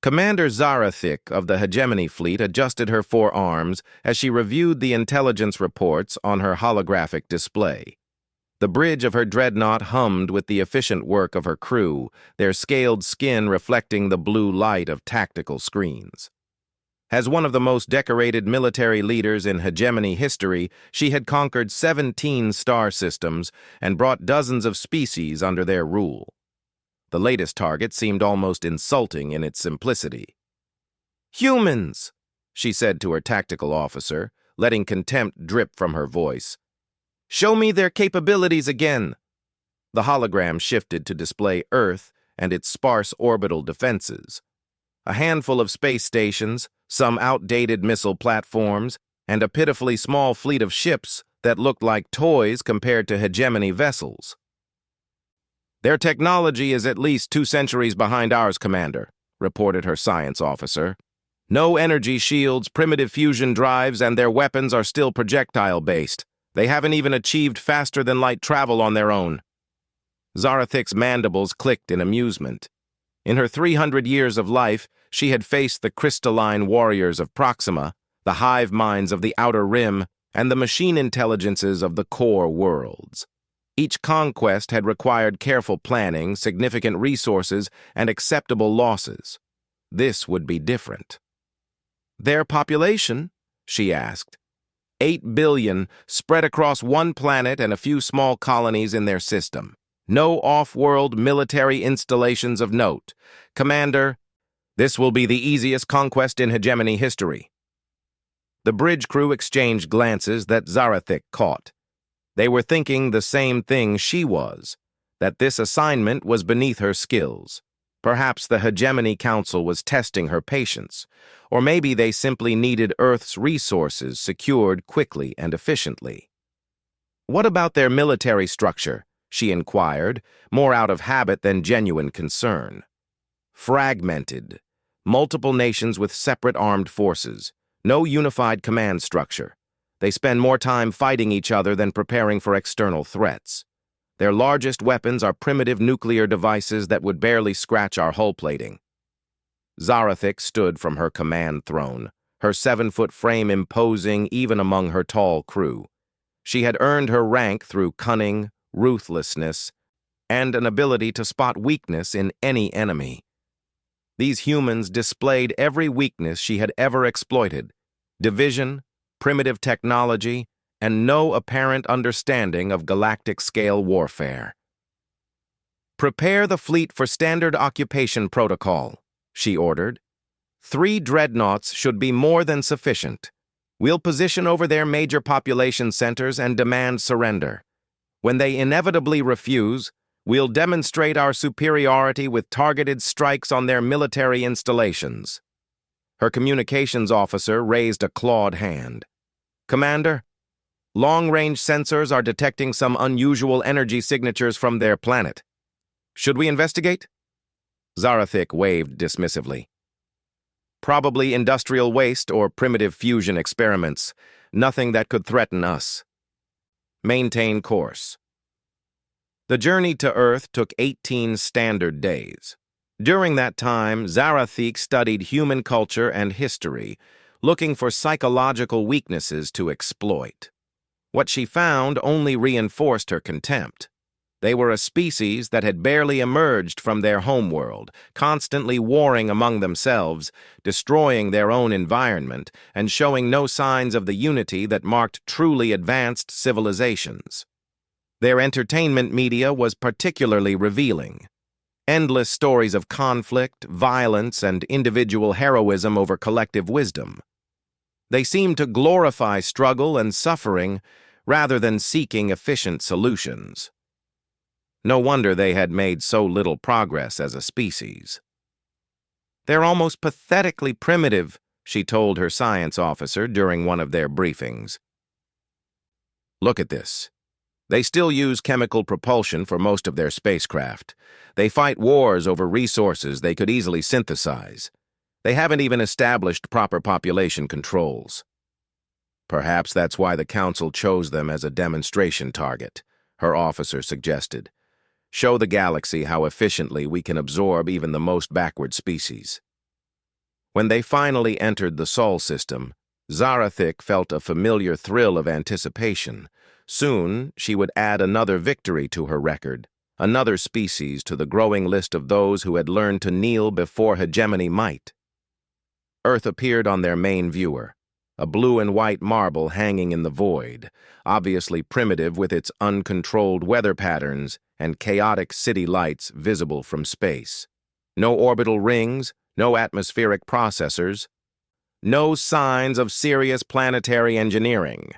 Commander Zarathik of the Hegemony Fleet adjusted her forearms as she reviewed the intelligence reports on her holographic display. The bridge of her dreadnought hummed with the efficient work of her crew, their scaled skin reflecting the blue light of tactical screens. As one of the most decorated military leaders in hegemony history, she had conquered 17 star systems and brought dozens of species under their rule. The latest target seemed almost insulting in its simplicity. "Humans!" she said to her tactical officer, letting contempt drip from her voice. "Show me their capabilities again." The hologram shifted to display Earth and its sparse orbital defenses. A handful of space stations, some outdated missile platforms, and a pitifully small fleet of ships that looked like toys compared to hegemony vessels. "Their technology is at least 2 centuries behind ours, Commander," reported her science officer. "No energy shields, primitive fusion drives, and their weapons are still projectile-based. They haven't even achieved faster-than-light travel on their own." Zarathik's mandibles clicked in amusement. In her 300 years of life, she had faced the crystalline warriors of Proxima, the hive minds of the Outer Rim, and the machine intelligences of the core worlds. Each conquest had required careful planning, significant resources, and acceptable losses. This would be different. "Their population?" she asked. 8 billion, spread across one planet and a few small colonies in their system. No off-world military installations of note. Commander, this will be the easiest conquest in hegemony history." The bridge crew exchanged glances that Zarathik caught. They were thinking the same thing she was, that this assignment was beneath her skills. Perhaps the Hegemony Council was testing her patience, or maybe they simply needed Earth's resources secured quickly and efficiently. "What about their military structure?" she inquired, more out of habit than genuine concern. "Fragmented. Multiple nations with separate armed forces. No unified command structure. They spend more time fighting each other than preparing for external threats. Their largest weapons are primitive nuclear devices that would barely scratch our hull plating." Zarathik stood from her command throne, her 7-foot frame imposing even among her tall crew. She had earned her rank through cunning, ruthlessness, and an ability to spot weakness in any enemy. These humans displayed every weakness she had ever exploited: division, primitive technology, and no apparent understanding of galactic-scale warfare. "Prepare the fleet for standard occupation protocol," she ordered. 3 dreadnoughts should be more than sufficient. We'll position over their major population centers and demand surrender. When they inevitably refuse, we'll demonstrate our superiority with targeted strikes on their military installations. Her communications officer raised a clawed hand. "Commander, long-range sensors are detecting some unusual energy signatures from their planet. Should we investigate?" Zarathik waved dismissively. "Probably industrial waste or primitive fusion experiments. Nothing that could threaten us. Maintain course." The journey to Earth took 18 standard days. During that time, Zarathik studied human culture and history, looking for psychological weaknesses to exploit. What she found only reinforced her contempt. They were a species that had barely emerged from their homeworld, constantly warring among themselves, destroying their own environment, and showing no signs of the unity that marked truly advanced civilizations. Their entertainment media was particularly revealing. Endless stories of conflict, violence, and individual heroism over collective wisdom. They seemed to glorify struggle and suffering rather than seeking efficient solutions. No wonder they had made so little progress as a species. "They're almost pathetically primitive," she told her science officer during one of their briefings. "Look at this. They still use chemical propulsion for most of their spacecraft. They fight wars over resources they could easily synthesize. They haven't even established proper population controls." "Perhaps that's why the Council chose them as a demonstration target," her officer suggested. "Show the galaxy how efficiently we can absorb even the most backward species." When they finally entered the Sol system, Zarathik felt a familiar thrill of anticipation. Soon, she would add another victory to her record, another species to the growing list of those who had learned to kneel before hegemony might. Earth appeared on their main viewer, a blue and white marble hanging in the void, obviously primitive with its uncontrolled weather patterns and chaotic city lights visible from space. No orbital rings, no atmospheric processors, no signs of serious planetary engineering.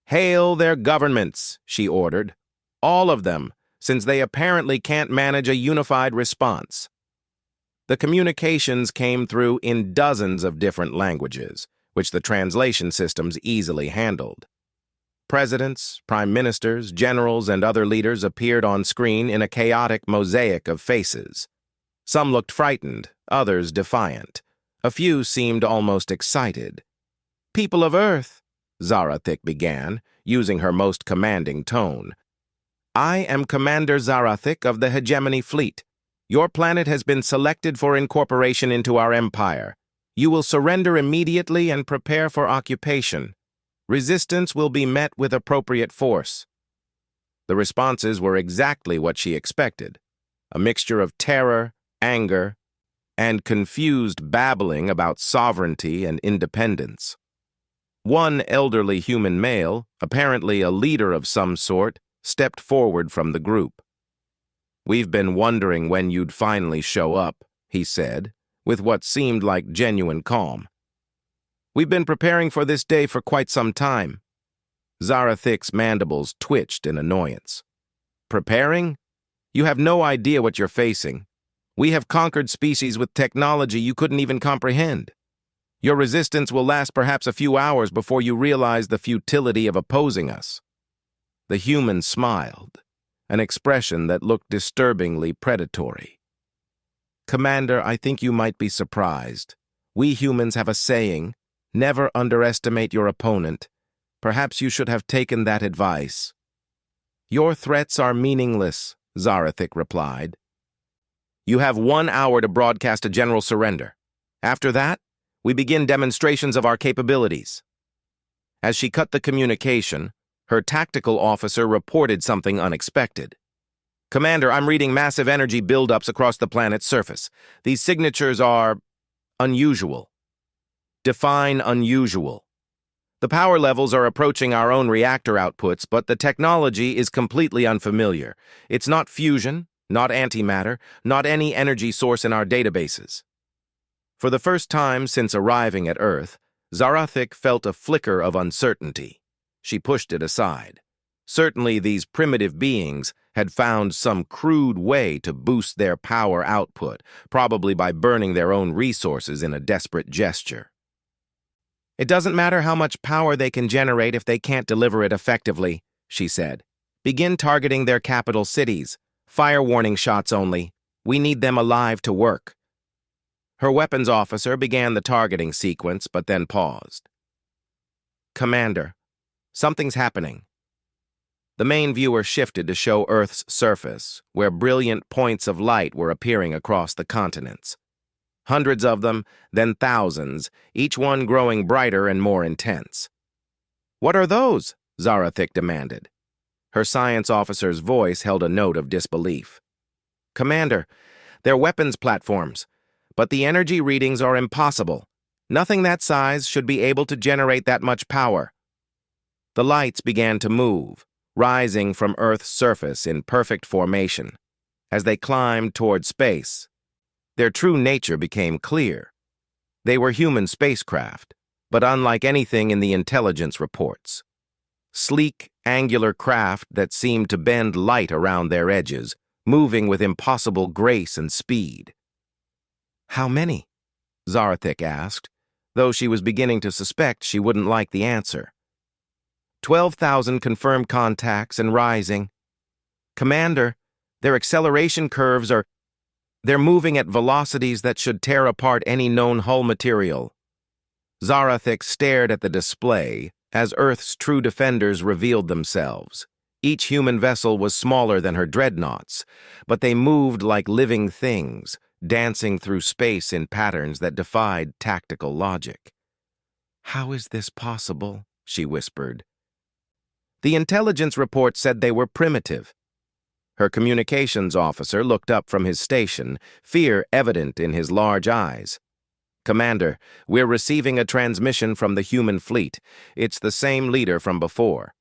"Hail their governments," she ordered. "All of them, since they apparently can't manage a unified response." The communications came through in dozens of different languages, which the translation systems easily handled. Presidents, prime ministers, generals, and other leaders appeared on screen in a chaotic mosaic of faces. Some looked frightened, others defiant. A few seemed almost excited. "People of Earth," Zarathik began, using her most commanding tone. "I am Commander Zarathik of the Hegemony Fleet. Your planet has been selected for incorporation into our empire. You will surrender immediately and prepare for occupation. Resistance will be met with appropriate force." The responses were exactly what she expected, a mixture of terror, anger, and confused babbling about sovereignty and independence. One elderly human male, apparently a leader of some sort, stepped forward from the group. "We've been wondering when you'd finally show up," he said, with what seemed like genuine calm. "We've been preparing for this day for quite some time." Zarathik's mandibles twitched in annoyance. "Preparing? You have no idea what you're facing. We have conquered species with technology you couldn't even comprehend. Your resistance will last perhaps a few hours before you realize the futility of opposing us." The human smiled, an expression that looked disturbingly predatory. "Commander, I think you might be surprised. We humans have a saying, never underestimate your opponent. Perhaps you should have taken that advice." "Your threats are meaningless," Zarathik replied. "You have 1 hour to broadcast a general surrender. After that, we begin demonstrations of our capabilities." As she cut the communication, her tactical officer reported something unexpected. "Commander, I'm reading massive energy buildups across the planet's surface. These signatures are unusual." "Define unusual." "The power levels are approaching our own reactor outputs, but the technology is completely unfamiliar. It's not fusion, not antimatter, not any energy source in our databases." For the first time since arriving at Earth, Zarathik felt a flicker of uncertainty. She pushed it aside. Certainly these primitive beings had found some crude way to boost their power output, probably by burning their own resources in a desperate gesture. "It doesn't matter how much power they can generate if they can't deliver it effectively," she said. "Begin targeting their capital cities. Fire warning shots only. We need them alive to work." Her weapons officer began the targeting sequence, but then paused. "Commander, something's happening." The main viewer shifted to show Earth's surface, where brilliant points of light were appearing across the continents. Hundreds of them, then thousands, each one growing brighter and more intense. "What are those?" Zarathik demanded. Her science officer's voice held a note of disbelief. "Commander, they're weapons platforms, but the energy readings are impossible. Nothing that size should be able to generate that much power." The lights began to move, rising from Earth's surface in perfect formation. As they climbed toward space, their true nature became clear. They were human spacecraft, but unlike anything in the intelligence reports. Sleek, angular craft that seemed to bend light around their edges, moving with impossible grace and speed. "How many?" Zarathik asked, though she was beginning to suspect she wouldn't like the answer. 12,000 confirmed contacts and rising. "Commander, their acceleration curves are... They're moving at velocities that should tear apart any known hull material." Zarathik stared at the display as Earth's true defenders revealed themselves. Each human vessel was smaller than her dreadnoughts, but they moved like living things, dancing through space in patterns that defied tactical logic. "How is this possible?" she whispered. The intelligence report said they were primitive. Her communications officer looked up from his station, fear evident in his large eyes. "Commander, we're receiving a transmission from the human fleet. It's the same leader from before."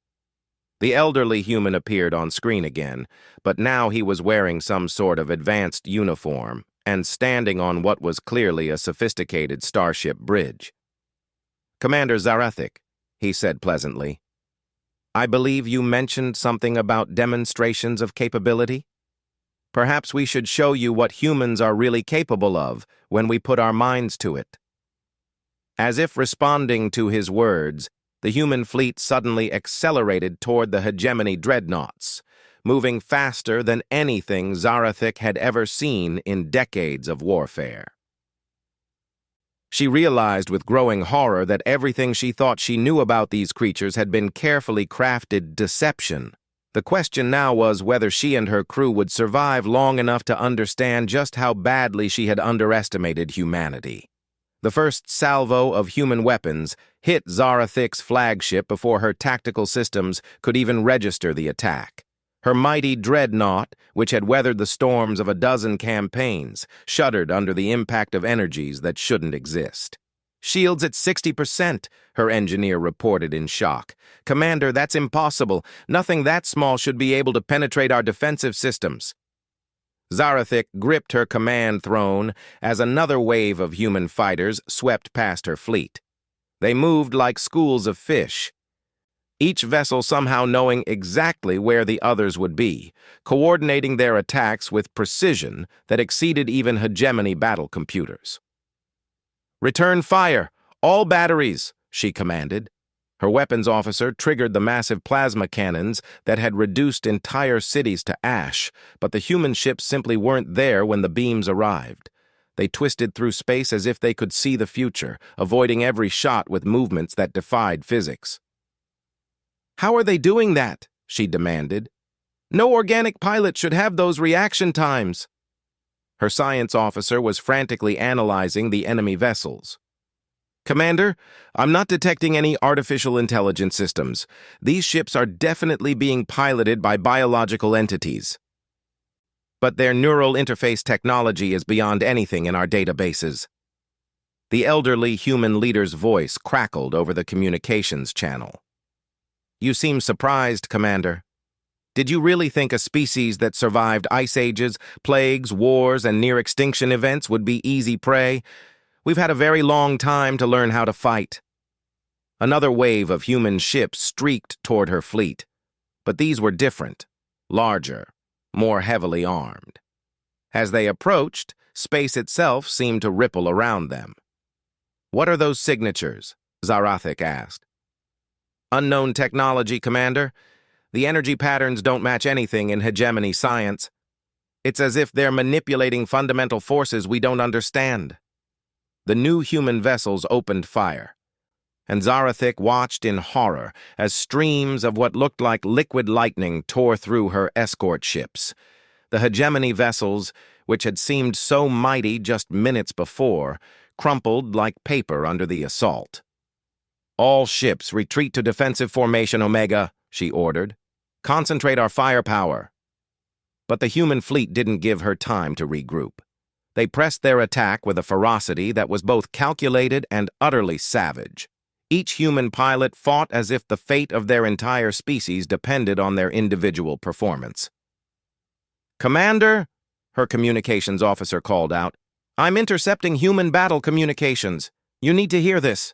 The elderly human appeared on screen again, but now he was wearing some sort of advanced uniform and standing on what was clearly a sophisticated starship bridge. "Commander Zarathik," he said pleasantly, "I believe you mentioned something about demonstrations of capability? Perhaps we should show you what humans are really capable of when we put our minds to it." As if responding to his words, the human fleet suddenly accelerated toward the hegemony dreadnoughts, moving faster than anything Zarathik had ever seen in decades of warfare. She realized with growing horror that everything she thought she knew about these creatures had been carefully crafted deception. The question now was whether she and her crew would survive long enough to understand just how badly she had underestimated humanity. The first salvo of human weapons hit Zarathik's flagship before her tactical systems could even register the attack. Her mighty dreadnought, which had weathered the storms of a dozen campaigns, shuddered under the impact of energies that shouldn't exist. "Shields at 60%, her engineer reported in shock. "Commander, that's impossible. Nothing that small should be able to penetrate our defensive systems." Zarathik gripped her command throne as another wave of human fighters swept past her fleet. They moved like schools of fish, each vessel somehow knowing exactly where the others would be, coordinating their attacks with precision that exceeded even hegemony battle computers. "Return fire! All batteries!" she commanded. Her weapons officer triggered the massive plasma cannons that had reduced entire cities to ash, but the human ships simply weren't there when the beams arrived. They twisted through space as if they could see the future, avoiding every shot with movements that defied physics. "How are they doing that?" she demanded. "No organic pilot should have those reaction times." Her science officer was frantically analyzing the enemy vessels. "Commander, I'm not detecting any artificial intelligence systems. These ships are definitely being piloted by biological entities. But their neural interface technology is beyond anything in our databases." The elderly human leader's voice crackled over the communications channel. "You seem surprised, Commander. Did you really think a species that survived ice ages, plagues, wars, and near-extinction events would be easy prey? We've had a very long time to learn how to fight." Another wave of human ships streaked toward her fleet, but these were different, larger, more heavily armed. As they approached, space itself seemed to ripple around them. "What are those signatures?" Zarathik asked. "Unknown technology, Commander. The energy patterns don't match anything in hegemony science. It's as if they're manipulating fundamental forces we don't understand." The new human vessels opened fire, and Zarathik watched in horror as streams of what looked like liquid lightning tore through her escort ships. The hegemony vessels, which had seemed so mighty just minutes before, crumpled like paper under the assault. "All ships retreat to defensive formation, Omega," she ordered. "Concentrate our firepower." But the human fleet didn't give her time to regroup. They pressed their attack with a ferocity that was both calculated and utterly savage. Each human pilot fought as if the fate of their entire species depended on their individual performance. "Commander," her communications officer called out, "I'm intercepting human battle communications. You need to hear this."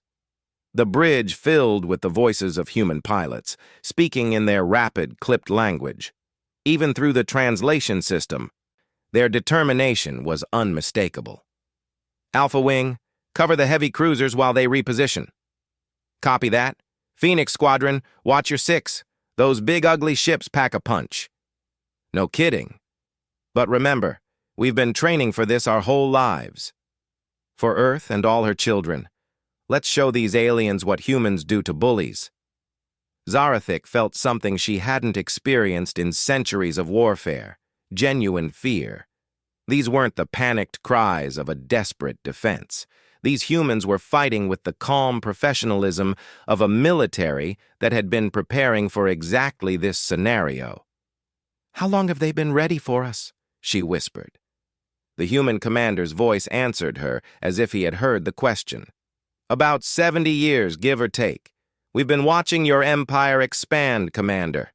The bridge filled with the voices of human pilots, speaking in their rapid, clipped language. Even through the translation system, their determination was unmistakable. "Alpha Wing, cover the heavy cruisers while they reposition." "Copy that. Phoenix Squadron, watch your 6. Those big ugly ships pack a punch." "No kidding. But remember, we've been training for this our whole lives. For Earth and all her children, let's show these aliens what humans do to bullies." Zarathik felt something she hadn't experienced in centuries of warfare, genuine fear. These weren't the panicked cries of a desperate defense. These humans were fighting with the calm professionalism of a military that had been preparing for exactly this scenario. "How long have they been ready for us?" she whispered. The human commander's voice answered her as if he had heard the question. "About 70 years, give or take. We've been watching your empire expand, Commander.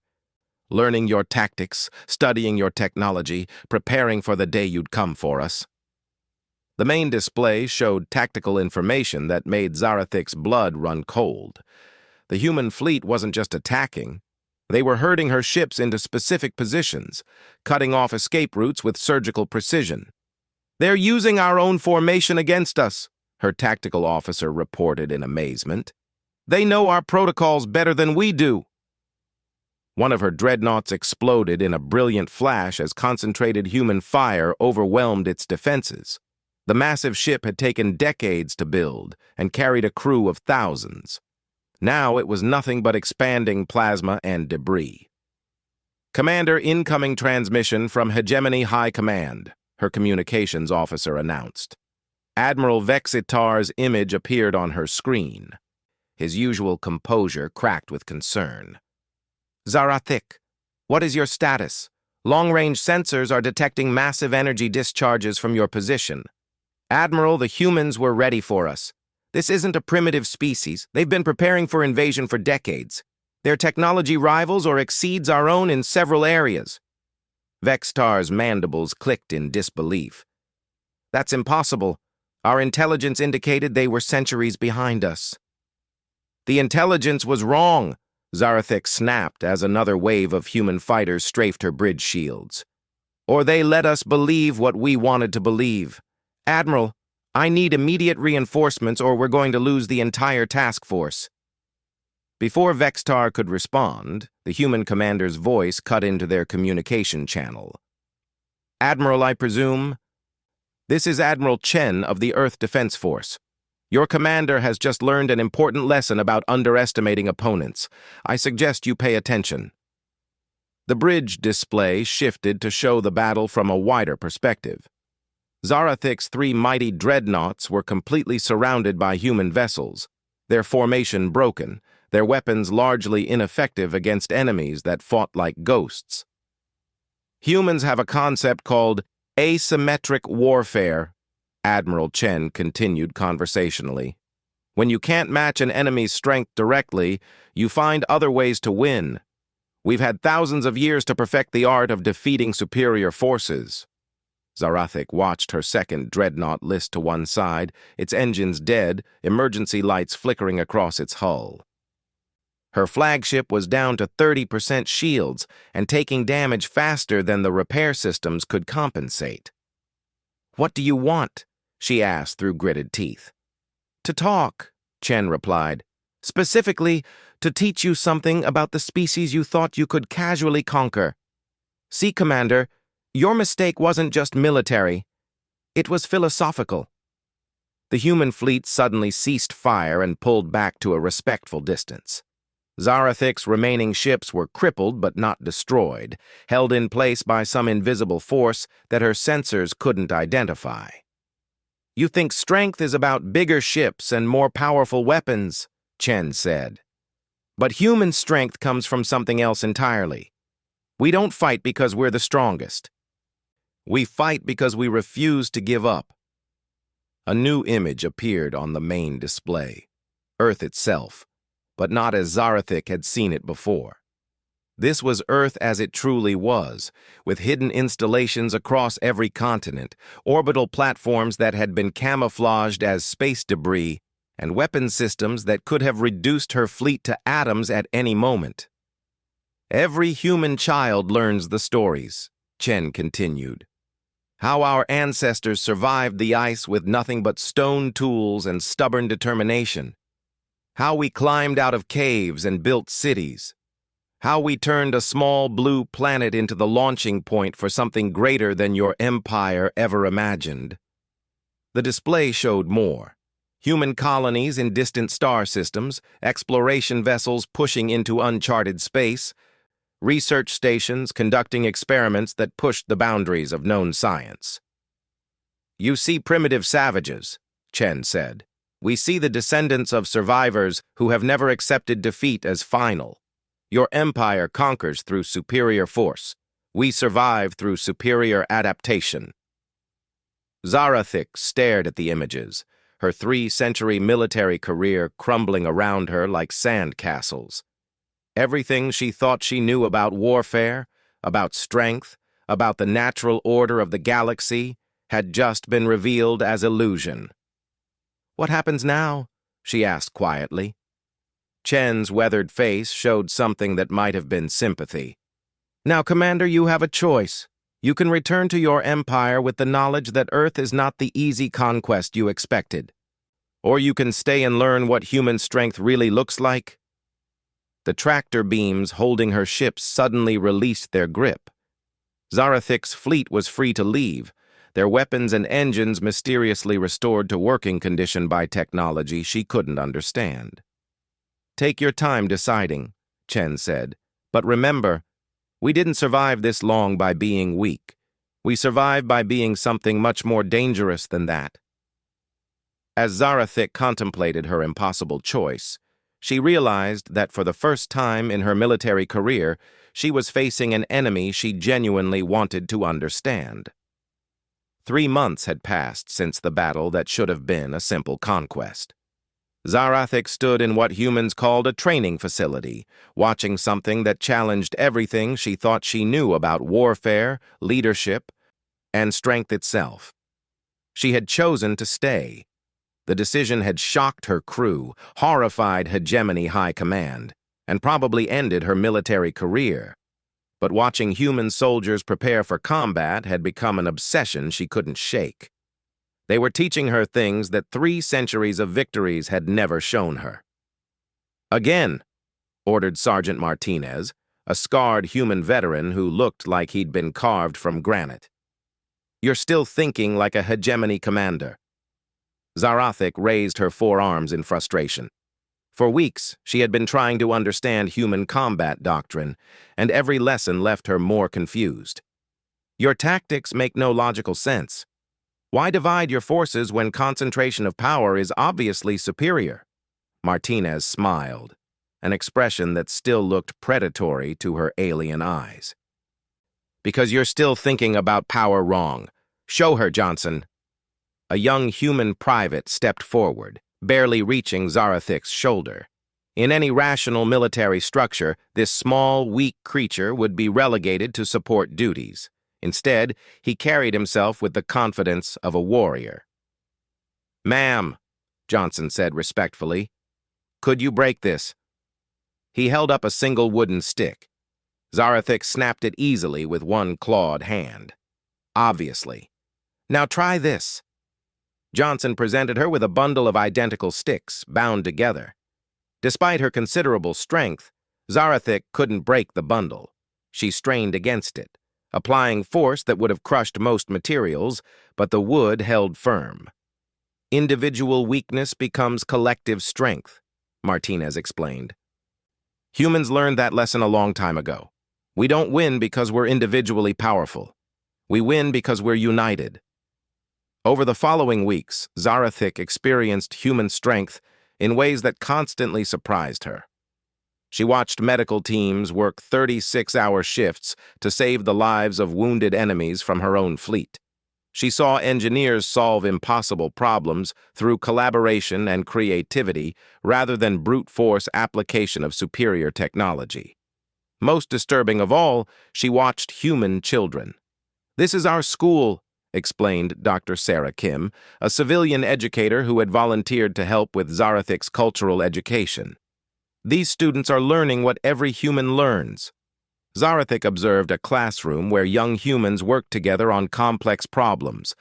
Learning your tactics, studying your technology, preparing for the day you'd come for us." The main display showed tactical information that made Zarathik's blood run cold. The human fleet wasn't just attacking. They were herding her ships into specific positions, cutting off escape routes with surgical precision. "They're using our own formation against us," her tactical officer reported in amazement. "They know our protocols better than we do." One of her dreadnoughts exploded in a brilliant flash as concentrated human fire overwhelmed its defenses. The massive ship had taken decades to build and carried a crew of thousands. Now it was nothing but expanding plasma and debris. "Commander, incoming transmission from Hegemony High Command," her communications officer announced. Admiral Vexitar's image appeared on her screen. His usual composure cracked with concern. "Zarathik, what is your status? Long-range sensors are detecting massive energy discharges from your position. Admiral, the humans were ready for us. This isn't a primitive species. They've been preparing for invasion for decades. Their technology rivals or exceeds our own in several areas." Vextar's mandibles clicked in disbelief. "That's impossible. Our intelligence indicated they were centuries behind us." "The intelligence was wrong," Zarathik snapped as another wave of human fighters strafed her bridge shields. "Or they let us believe what we wanted to believe. Admiral, I need immediate reinforcements or we're going to lose the entire task force." Before Vextar could respond, the human commander's voice cut into their communication channel. "Admiral, I presume? This is Admiral Chen of the Earth Defense Force. Your commander has just learned an important lesson about underestimating opponents. I suggest you pay attention." The bridge display shifted to show the battle from a wider perspective. Zarathik's 3 mighty dreadnoughts were completely surrounded by human vessels, their formation broken, their weapons largely ineffective against enemies that fought like ghosts. "Humans have a concept called asymmetric warfare," Admiral Chen continued conversationally. "When you can't match an enemy's strength directly, you find other ways to win. We've had thousands of years to perfect the art of defeating superior forces." Zarathik watched her second dreadnought list to one side, its engines dead, emergency lights flickering across its hull. Her flagship was down to 30% shields and taking damage faster than the repair systems could compensate. "What do you want?" she asked through gritted teeth. "To talk," Chen replied. "Specifically, to teach you something about the species you thought you could casually conquer. See, Commander, your mistake wasn't just military. It was philosophical." The human fleet suddenly ceased fire and pulled back to a respectful distance. Zarathik's remaining ships were crippled but not destroyed, held in place by some invisible force that her sensors couldn't identify. "You think strength is about bigger ships and more powerful weapons," Chen said. "But human strength comes from something else entirely. We don't fight because we're the strongest. We fight because we refuse to give up." A new image appeared on the main display. Earth itself, but not as Zarathik had seen it before. This was Earth as it truly was, with hidden installations across every continent, orbital platforms that had been camouflaged as space debris, and weapon systems that could have reduced her fleet to atoms at any moment. "Every human child learns the stories," Chen continued. "How our ancestors survived the ice with nothing but stone tools and stubborn determination. How we climbed out of caves and built cities. How we turned a small blue planet into the launching point for something greater than your empire ever imagined." The display showed more. Human colonies in distant star systems, exploration vessels pushing into uncharted space, research stations conducting experiments that pushed the boundaries of known science. You see primitive savages, Chen said. We see the descendants of survivors who have never accepted defeat as final. Your empire conquers through superior force. We survive through superior adaptation. Zarathik stared at the images, her 3-century military career crumbling around her like sand castles. Everything she thought she knew about warfare, about strength, about the natural order of the galaxy, had just been revealed as illusion. "What happens now?" she asked quietly. Chen's weathered face showed something that might have been sympathy. "Now, Commander, you have a choice. You can return to your empire with the knowledge that Earth is not the easy conquest you expected. Or you can stay and learn what human strength really looks like." The tractor beams holding her ships suddenly released their grip. Zarathik's fleet was free to leave, their weapons and engines mysteriously restored to working condition by technology she couldn't understand. "Take your time deciding," Chen said. "But remember, we didn't survive this long by being weak. We survived by being something much more dangerous than that." As Zarathik contemplated her impossible choice, she realized that for the first time in her military career, she was facing an enemy she genuinely wanted to understand. 3 months had passed since the battle that should have been a simple conquest. Zarathik stood in what humans called a training facility, watching something that challenged everything she thought she knew about warfare, leadership, and strength itself. She had chosen to stay. The decision had shocked her crew, horrified Hegemony High Command, and probably ended her military career. But watching human soldiers prepare for combat had become an obsession she couldn't shake. They were teaching her things that 3 centuries of victories had never shown her. "Again," ordered Sergeant Martinez, a scarred human veteran who looked like he'd been carved from granite. "You're still thinking like a hegemony commander." Zarathik raised her forearms in frustration. For weeks, she had been trying to understand human combat doctrine, and every lesson left her more confused. "Your tactics make no logical sense. Why divide your forces when concentration of power is obviously superior?" Martinez smiled, an expression that still looked predatory to her alien eyes. "Because you're still thinking about power wrong. Show her, Johnson." A young human private stepped forward, barely reaching Zarathik's shoulder. In any rational military structure, this small, weak creature would be relegated to support duties. Instead, he carried himself with the confidence of a warrior. "Ma'am," Johnson said respectfully, "could you break this?" He held up a single wooden stick. Zarathik snapped it easily with one clawed hand. "Obviously. Now try this." Johnson presented her with a bundle of identical sticks, bound together. Despite her considerable strength, Zarathik couldn't break the bundle. She strained against it, applying force that would have crushed most materials, but the wood held firm. "Individual weakness becomes collective strength," Martinez explained. "Humans learned that lesson a long time ago. We don't win because we're individually powerful. We win because we're united." Over the following weeks, Zarathik experienced human strength in ways that constantly surprised her. She watched medical teams work 36-hour shifts to save the lives of wounded enemies from her own fleet. She saw engineers solve impossible problems through collaboration and creativity rather than brute force application of superior technology. Most disturbing of all, she watched human children. "This is our school," explained Dr. Sarah Kim, a civilian educator who had volunteered to help with Zarathik's cultural education. "These students are learning what every human learns." Zarathik observed a classroom where young humans worked together on complex problems,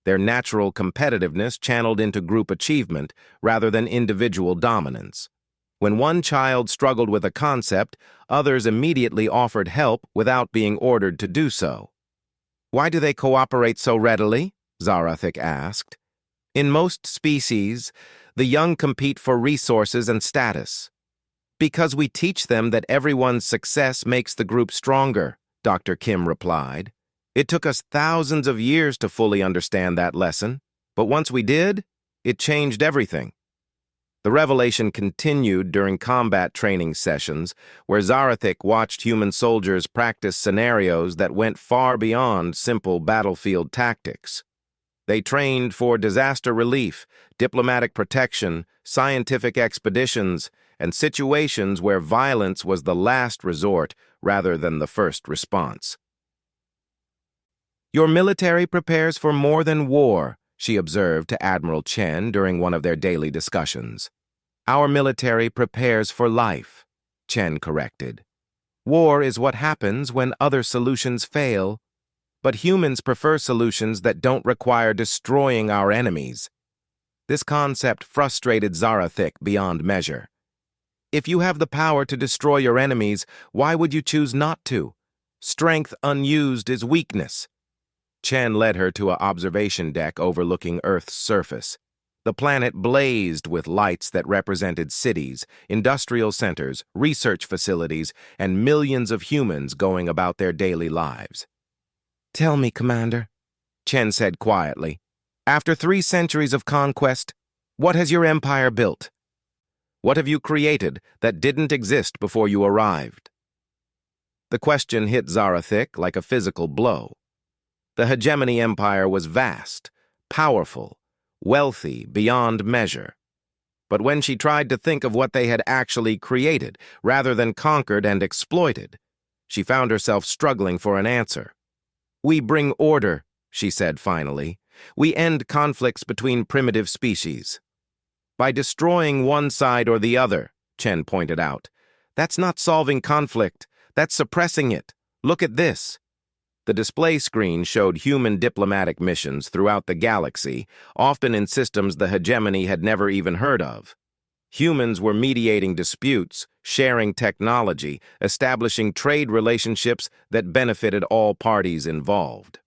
their natural competitiveness channeled into group achievement rather than individual dominance. When one child struggled with a concept, others immediately offered help without being ordered to do so. "Why do they cooperate so readily?" Zarathik asked. "In most species, the young compete for resources and status." "Because we teach them that everyone's success makes the group stronger," Dr. Kim replied. It took us thousands of years to fully understand that lesson, but once we did, it changed everything. The revelation continued during combat training sessions, where Zarathik watched human soldiers practice scenarios that went far beyond simple battlefield tactics. They trained for disaster relief, diplomatic protection, scientific expeditions, and situations where violence was the last resort rather than the first response. "Your military prepares for more than war," she observed to Admiral Chen during one of their daily discussions. "Our military prepares for life," Chen corrected. "War is what happens when other solutions fail, but humans prefer solutions that don't require destroying our enemies." This concept frustrated Zarathik beyond measure. If you have the power to destroy your enemies, why would you choose not to? Strength unused is weakness. Chen led her to an observation deck overlooking Earth's surface. The planet blazed with lights that represented cities, industrial centers, research facilities, and millions of humans going about their daily lives. "Tell me, Commander," Chen said quietly, "after 3 centuries of conquest, what has your empire built? What have you created that didn't exist before you arrived?" The question hit Zarathik like a physical blow. The Hegemony Empire was vast, powerful, wealthy beyond measure. But when she tried to think of what they had actually created, rather than conquered and exploited, she found herself struggling for an answer. "We bring order," she said finally. "We end conflicts between primitive species." "By destroying one side or the other," Chen pointed out. "That's not solving conflict, that's suppressing it. Look at this." The display screen showed human diplomatic missions throughout the galaxy, often in systems the Hegemony had never even heard of. Humans were mediating disputes, sharing technology, establishing trade relationships that benefited all parties involved.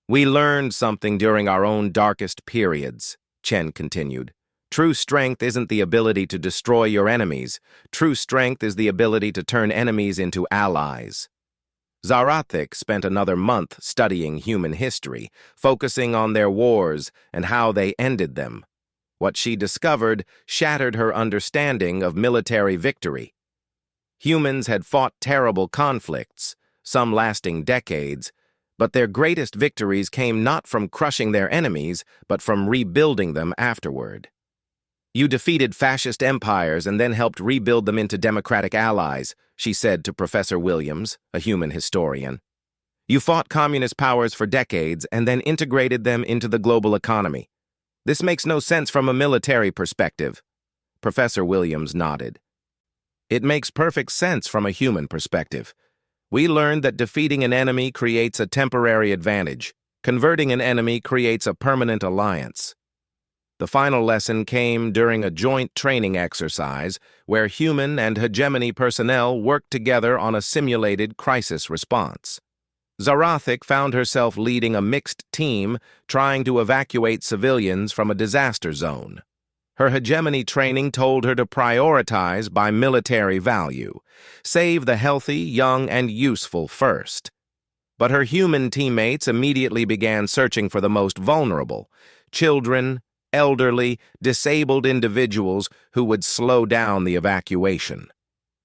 "We learned something during our own darkest periods," Chen continued. "True strength isn't the ability to destroy your enemies. True strength is the ability to turn enemies into allies." Zarathik spent another month studying human history, focusing on their wars and how they ended them. What she discovered shattered her understanding of military victory. Humans had fought terrible conflicts, some lasting decades, but their greatest victories came not from crushing their enemies, but from rebuilding them afterward. "You defeated fascist empires and then helped rebuild them into democratic allies," she said to Professor Williams, a human historian. "You fought communist powers for decades and then integrated them into the global economy. This makes no sense from a military perspective." Professor Williams nodded. "It makes perfect sense from a human perspective. We learned that defeating an enemy creates a temporary advantage. Converting an enemy creates a permanent alliance." The final lesson came during a joint training exercise where human and Hegemony personnel worked together on a simulated crisis response. Zarathik found herself leading a mixed team trying to evacuate civilians from a disaster zone. Her Hegemony training told her to prioritize by military value, save the healthy, young, and useful first. But her human teammates immediately began searching for the most vulnerable, children, elderly, disabled individuals who would slow down the evacuation.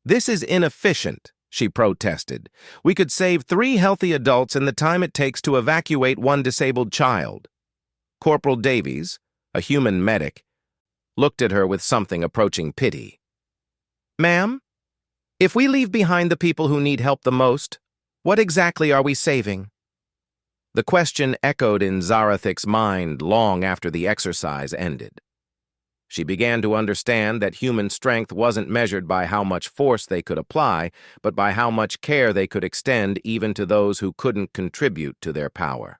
"This is inefficient," she protested. "We could save 3 healthy adults in the time it takes to evacuate 1 disabled child." Corporal Davies, a human medic, looked at her with something approaching pity. "Ma'am, if we leave behind the people who need help the most, what exactly are we saving?" The question echoed in Zarathik's mind long after the exercise ended. She began to understand that human strength wasn't measured by how much force they could apply, but by how much care they could extend even to those who couldn't contribute to their power.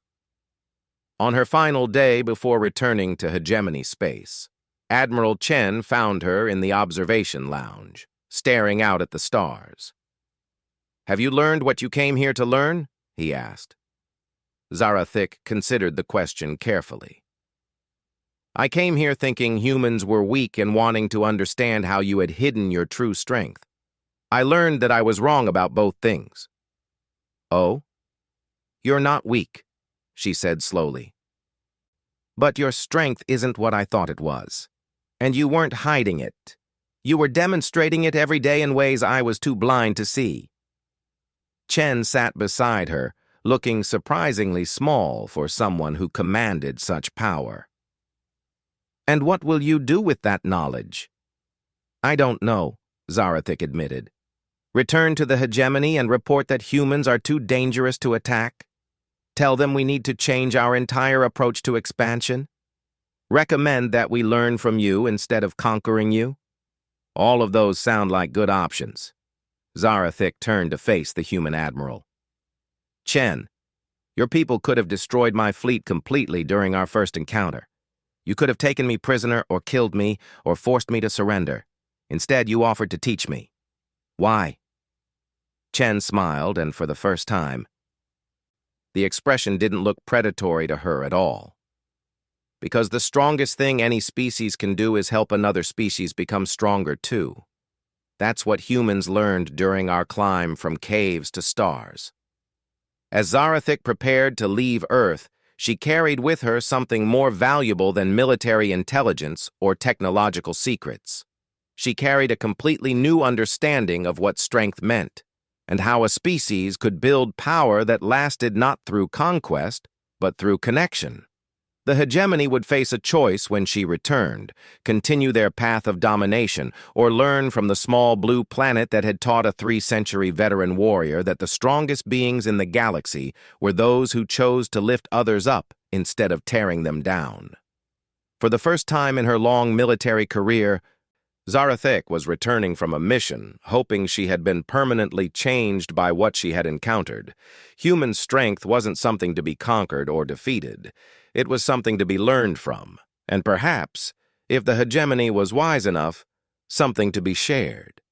On her final day before returning to Hegemony space, Admiral Chen found her in the observation lounge, staring out at the stars. "Have you learned what you came here to learn?" he asked. Zarathik considered the question carefully. "I came here thinking humans were weak and wanting to understand how you had hidden your true strength. I learned that I was wrong about both things." "Oh?" You're not weak, she said slowly. But your strength isn't what I thought it was. And you weren't hiding it. You were demonstrating it every day in ways I was too blind to see. Chen sat beside her, looking surprisingly small for someone who commanded such power. And what will you do with that knowledge? I don't know, Zarathik admitted. Return to the hegemony and report that humans are too dangerous to attack? Tell them we need to change our entire approach to expansion? Recommend that we learn from you instead of conquering you? All of those sound like good options. Zarathik turned to face the human admiral. Chen, your people could have destroyed my fleet completely during our first encounter. You could have taken me prisoner or killed me or forced me to surrender. Instead, you offered to teach me. Why? Chen smiled, and for the first time, the expression didn't look predatory to her at all. Because the strongest thing any species can do is help another species become stronger too. That's what humans learned during our climb from caves to stars. As Zarathik prepared to leave Earth, she carried with her something more valuable than military intelligence or technological secrets. She carried a completely new understanding of what strength meant, and how a species could build power that lasted not through conquest, but through connection. The hegemony would face a choice when she returned: continue their path of domination, or learn from the small blue planet that had taught a 3-century veteran warrior that the strongest beings in the galaxy were those who chose to lift others up instead of tearing them down. For the first time in her long military career, Zarathik was returning from a mission, hoping she had been permanently changed by what she had encountered. Human strength wasn't something to be conquered or defeated. It was something to be learned from, and perhaps, if the hegemony was wise enough, something to be shared.